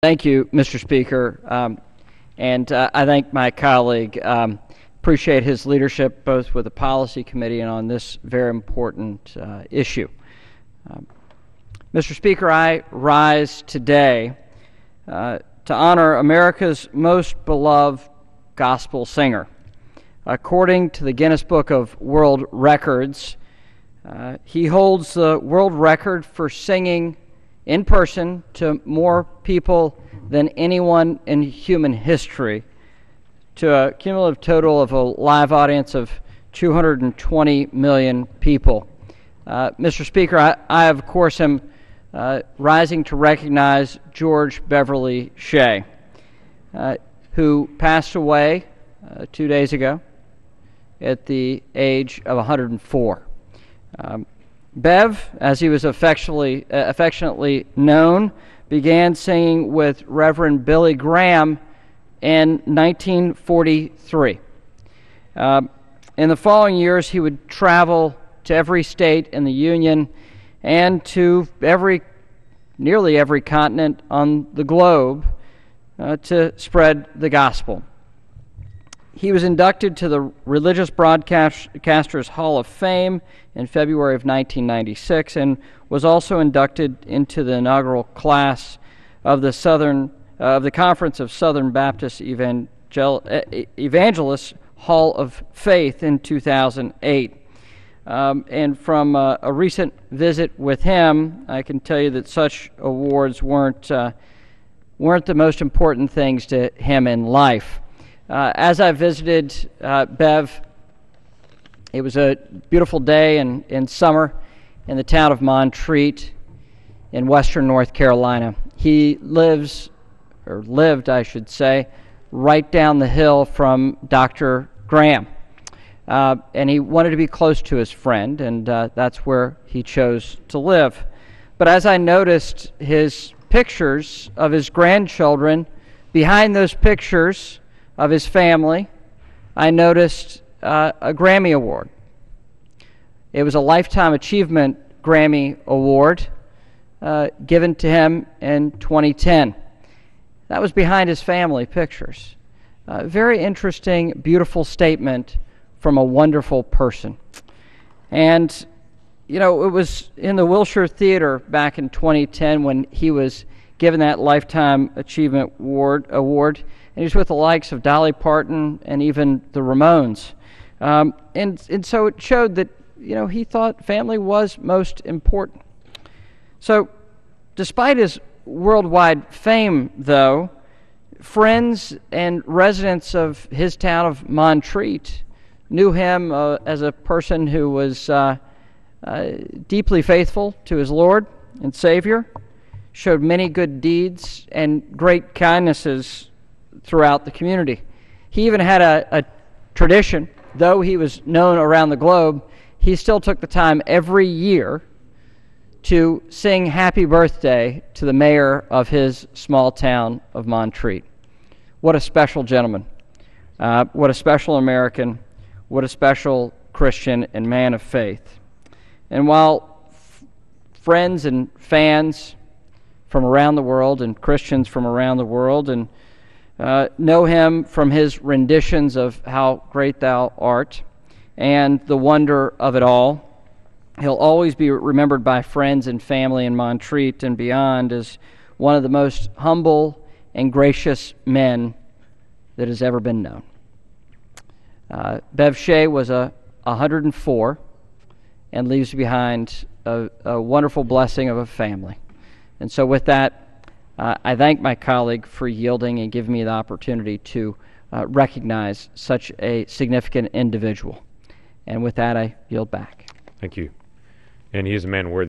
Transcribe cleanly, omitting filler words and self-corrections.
Thank you, Mr. Speaker, and I thank my colleague. Appreciate his leadership both with the Policy Committee and on this very important issue. Mr. Speaker, I rise today to honor America's most beloved gospel singer. According to the Guinness Book of World Records, he holds the world record for singing in person to more people than anyone in human history, to a cumulative total of a live audience of 220 million people. Mr. Speaker, I of course am rising to recognize George Beverly Shea, who passed away 2 days ago at the age of 104. Bev, as he was affectionately known, began singing with Reverend Billy Graham in 1943. In the following years, he would travel to every state in the Union and to nearly every continent on the globe to spread the gospel. He was inducted to the Religious Broadcasters Hall of Fame in February of 1996 and was also inducted into the inaugural class of the Conference of Southern Baptist Evangelists Hall of Faith in 2008. And from a recent visit with him, I can tell you that such awards weren't the most important things to him in life. As I visited Bev, it was a beautiful day in summer in the town of Montreat in western North Carolina. He lived, I should say, right down the hill from Dr. Graham. And he wanted to be close to his friend, and that's where he chose to live. But as I noticed his pictures of his grandchildren, behind those pictures of his family, I noticed a Grammy Award. It was a Lifetime Achievement Grammy Award given to him in 2010. That was behind his family pictures. Very interesting, beautiful statement from a wonderful person. And, you know, it was in the Wilshire Theater back in 2010 when he was given that Lifetime Achievement Award, and he was with the likes of Dolly Parton and even the Ramones. And so it showed that, you know, he thought family was most important. So despite his worldwide fame, though, friends and residents of his town of Montreat knew him as a person who was deeply faithful to his Lord and Savior, showed many good deeds and great kindnesses throughout the community. He even had a tradition. Though he was known around the globe, he still took the time every year to sing happy birthday to the mayor of his small town of Montreat. What a special gentleman. What a special American. What a special Christian and man of faith. And while friends and fans from around the world and Christians from around the world and know him from his renditions of How Great Thou Art and the wonder of it all, he'll always be remembered by friends and family in Montreat and beyond as one of the most humble and gracious men that has ever been known. Bev Shea was 104 and leaves behind a wonderful blessing of a family. And so with that, I thank my colleague for yielding and giving me the opportunity to recognize such a significant individual. And with that, I yield back. Thank you. And he is a man worthy